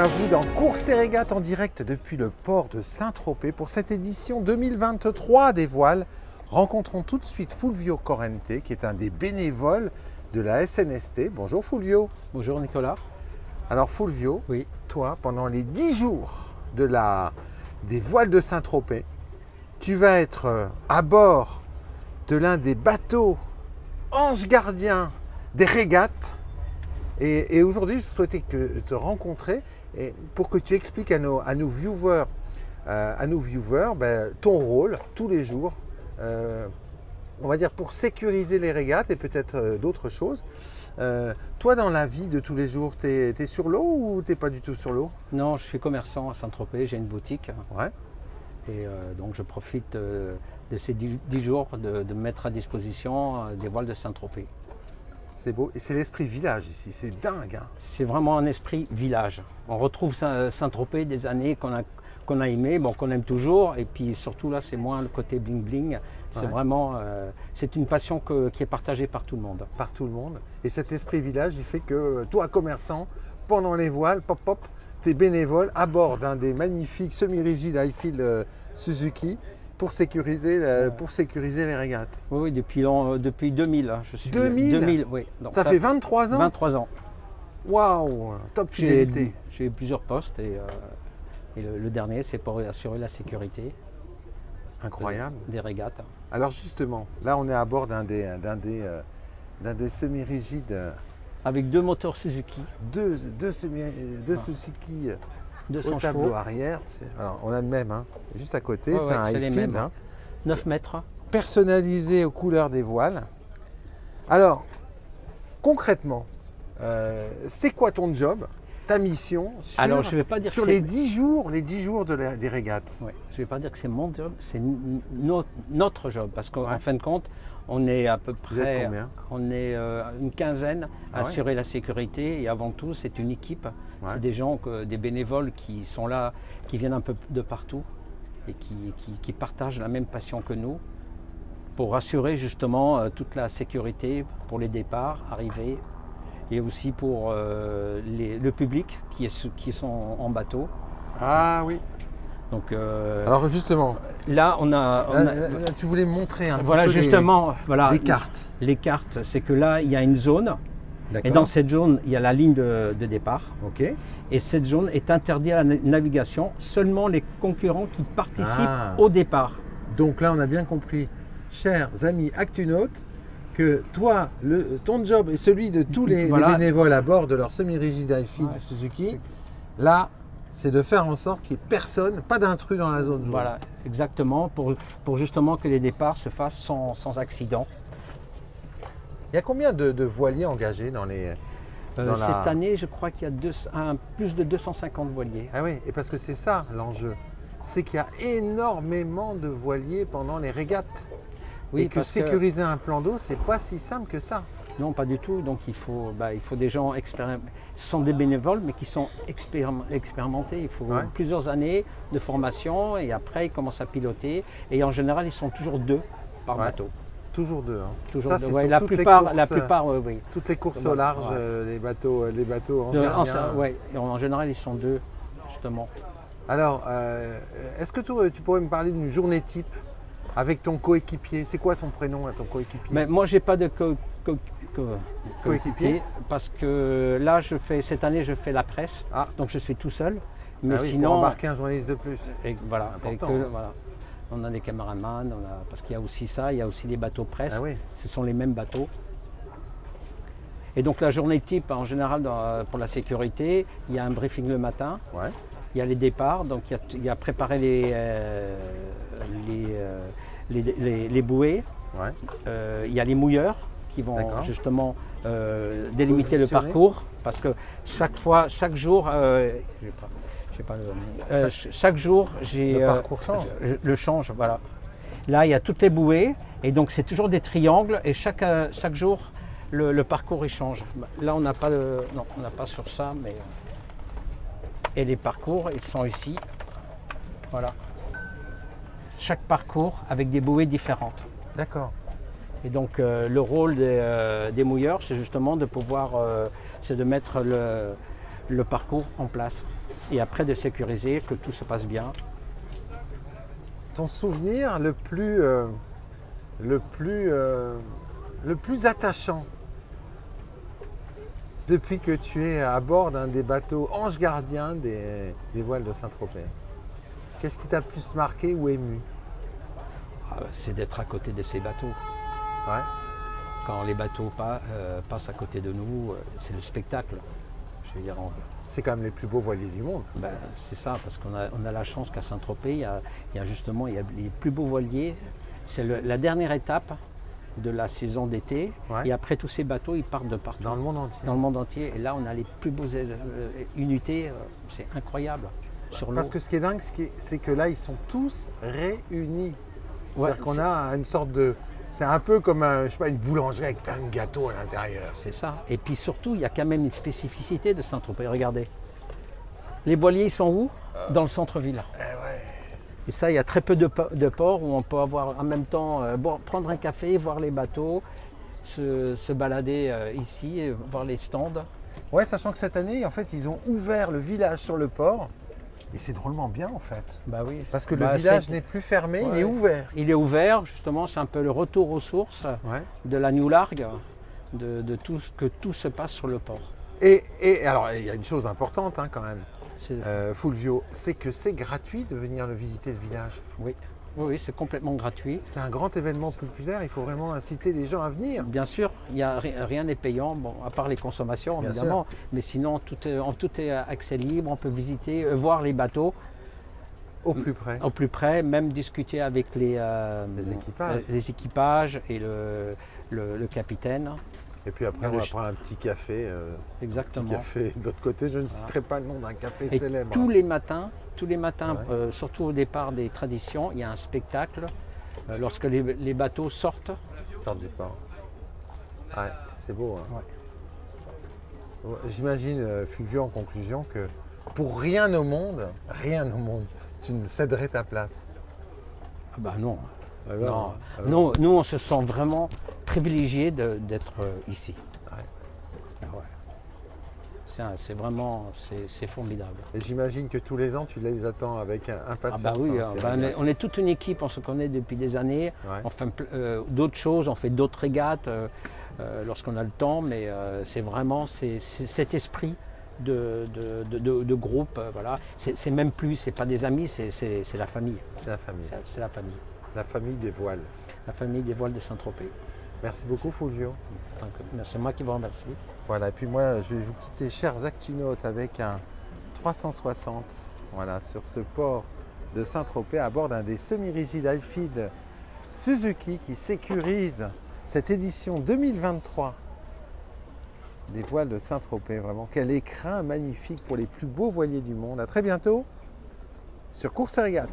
à vous dans Courses et Régates en direct depuis le port de Saint-Tropez pour cette édition 2023 des voiles. Rencontrons tout de suite Fulvio Corrente qui est un des bénévoles de la SNST. Bonjour Fulvio. Bonjour Nicolas. Alors Fulvio, Oui. toi pendant les 10 jours des voiles de Saint-Tropez, tu vas être à bord de l'un des bateaux anges gardiens des régates. Et aujourd'hui, je souhaitais te rencontrer pour que tu expliques à nos viewers, ton rôle tous les jours, on va dire pour sécuriser les régates et peut-être d'autres choses. Toi, dans la vie de tous les jours, tu es sur l'eau ou tu n'es pas du tout sur l'eau? Non, je suis commerçant à Saint-Tropez, j'ai une boutique. Ouais. Et donc je profite de ces 10 jours de mettre à disposition des voiles de Saint-Tropez. C'est beau. Et c'est l'esprit village ici, c'est dingue. Hein. C'est vraiment un esprit village. On retrouve Saint-Tropez des années qu'on a aimé, bon, qu'on aime toujours. Et puis surtout là, c'est moins le côté bling-bling. C'est vraiment, c'est une passion qui est partagée par tout le monde. Par tout le monde. Et cet esprit village, il fait que toi, commerçant, pendant les voiles, tu es bénévole à bord d'un des magnifiques semi-rigides Highfield Suzuki pour sécuriser les régates. Oui, depuis 2000. Je suis 2000, oui. Donc, ça fait 23 ans? 23 ans. Waouh, top fidélité. J'ai eu plusieurs postes et le dernier, c'est pour assurer la sécurité. Incroyable. Des régates. Alors justement, là on est à bord d'un des semi-rigides. Avec deux moteurs Suzuki. Deux Suzuki au tableau chevaux. arrière. Alors on a le même, hein, juste à côté, Ouais, c'est un Highfield. Hein, 9 mètres. personnalisé aux couleurs des voiles. Alors, concrètement, c'est quoi ton job, ta mission sur, Alors, je vais pas dire sur que les 10 jours des régates? Ouais, je ne vais pas dire que c'est mon job, c'est notre job. Parce qu'en Ouais. fin de compte, on est à peu Vous êtes près combien? on est une quinzaine à Ah ouais. assurer la sécurité. Et avant tout, c'est une équipe. Ouais. C'est des gens, des bénévoles qui sont là, qui viennent un peu de partout et qui partagent la même passion que nous pour assurer justement toute la sécurité pour les départs, arrivées et aussi pour le public qui sont en bateau. Ah oui. Donc Alors justement, là, on a là, tu voulais montrer un voilà, petit peu justement, voilà, les cartes. Les cartes, c'est que là, il y a une zone. Et D'accord. dans cette zone, il y a la ligne de départ. Ok. Et cette zone est interdite à la navigation. Seulement les concurrents qui participent au départ. Donc là, on a bien compris, chers amis actunautes, que toi, ton job et celui de tous les bénévoles à bord de leur semi-rigide Highfield Suzuki, là, c'est de faire en sorte qu'il n'y ait personne, pas d'intrus dans la zone jaune. Voilà, exactement, pour justement que les départs se fassent sans accident. Il y a combien de voiliers engagés dans les... Cette année, je crois qu'il y a plus de 250 voiliers. Ah oui, et parce que c'est ça l'enjeu, c'est qu'il y a énormément de voiliers pendant les régates. Oui, et que sécuriser un plan d'eau, c'est pas si simple que ça. Non, pas du tout. Donc il faut des gens expérimentés. Ce sont des bénévoles, mais qui sont expérimentés. Il faut plusieurs années de formation et après ils commencent à piloter. Et en général, ils sont toujours deux par bateau. Toujours deux. Hein. Toujours ça, deux. c'est Ouais, sur la toutes plupart, oui. Toutes les courses au large, les bateaux en Oui, en général, ils sont deux, justement. Alors, est-ce que tu pourrais me parler d'une journée type avec ton coéquipier? C'est quoi son prénom à ton coéquipier? Mais moi, j'ai pas de coéquipier parce que là, cette année, je fais la presse, donc je suis tout seul. Mais sinon, pour embarquer un journaliste de plus. Et voilà. Important, voilà. On a des caméramans, parce qu'il y a aussi ça, il y a aussi les bateaux presse. Ah oui. Ce sont les mêmes bateaux. Et donc la journée type, en général, pour la sécurité, il y a un briefing le matin. Ouais. Il y a les départs, donc il y a préparé les bouées. Ouais. Il y a les mouilleurs qui vont justement délimiter le parcours, parce que chaque jour, chaque jour, le parcours change. Le change, voilà. Là, il y a toutes les bouées, et donc c'est toujours des triangles, et chaque jour, le parcours il change. Là, on n'a pas sur ça, mais et les parcours, ils sont ici. Voilà. Chaque parcours avec des bouées différentes. D'accord. Et donc le rôle des mouilleurs, c'est justement de pouvoir, c'est de mettre le parcours en place. Et après de sécuriser, que tout se passe bien. Ton souvenir le plus attachant depuis que tu es à bord d'un des bateaux anges gardiens des voiles de Saint-Tropez? Qu'est-ce qui t'a le plus marqué ou ému? C'est d'être à côté de ces bateaux. Ouais. Quand les bateaux passent à côté de nous, c'est le spectacle. Je veux dire, C'est quand même les plus beaux voiliers du monde. ben, c'est ça, parce qu'on a la chance qu'à Saint-Tropez, il y a les plus beaux voiliers. C'est la dernière étape de la saison d'été. Ouais. Et après, tous ces bateaux, ils partent de partout. Dans le monde entier. Dans le monde entier. Et là, on a les plus beaux unités. C'est incroyable. Sur l'eau. Parce que ce qui est dingue, c'est que là, ils sont tous réunis. Ouais, C'est-à-dire qu'on a une sorte de... C'est un peu comme je sais pas, une boulangerie avec plein de gâteaux à l'intérieur. c'est ça. Et puis surtout, il y a quand même une spécificité de Saint-Tropez. Regardez. Les voiliers, ils sont où? Dans le centre-ville. Et ça, il y a très peu de ports où on peut avoir en même temps prendre un café, voir les bateaux, se balader ici, voir les stands. Ouais, sachant que cette année, en fait, ils ont ouvert le village sur le port. Et c'est drôlement bien, en fait. Bah oui. Parce que le village n'est plus fermé, il est ouvert. Il est ouvert, justement, c'est un peu le retour aux sources de la New Largue, de tout ce que tout se passe sur le port. Et alors, il y a une chose importante quand même, C'est- Fulvio, c'est que c'est gratuit de venir le visiter, le village. Oui, c'est complètement gratuit. C'est un grand événement populaire, il faut vraiment inciter les gens à venir. Bien sûr, rien n'est payant, bon, à part les consommations, Bien évidemment. Mais sinon, tout est accès libre, on peut visiter, voir les bateaux Au plus près. au plus près, même discuter avec les équipages et le capitaine. Et puis après, on va prendre un petit café. Exactement. Petit café de l'autre côté, je ne citerai pas le nom d'un café Et célèbre. tous les matins, Ouais. surtout au départ des traditions, il y a un spectacle. Lorsque les bateaux sortent, Sortent du port. Ouais, c'est beau. Hein. Ouais. J'imagine, Fulvio, en conclusion, que pour rien au monde, tu ne céderais ta place. ah bah non. Ah Non. ah Nous, on se sent vraiment privilégiés d'être ici. Ouais. Ah ouais. C'est vraiment c'est formidable. Et j'imagine que tous les ans, tu les attends avec impatience. Ah bah oui, hein, c'est on est toute une équipe, on se connaît depuis des années. Ouais. On fait d'autres choses, on fait d'autres régates lorsqu'on a le temps, mais c'est vraiment cet esprit de groupe. Voilà. C'est même plus, c'est pas des amis, c'est la famille. C'est la famille. C'est la famille. La famille des voiles. La famille des voiles de Saint-Tropez. Merci beaucoup, Fulvio. Donc, c'est moi qui vous remercie. Voilà, et puis moi, je vais vous quitter, chers actunautes, avec un 360 voilà, sur ce port de Saint-Tropez à bord d'un des semi-rigides Alfid Suzuki qui sécurise cette édition 2023 des voiles de Saint-Tropez. Vraiment, quel écrin magnifique pour les plus beaux voiliers du monde. À très bientôt sur Courses et Régates.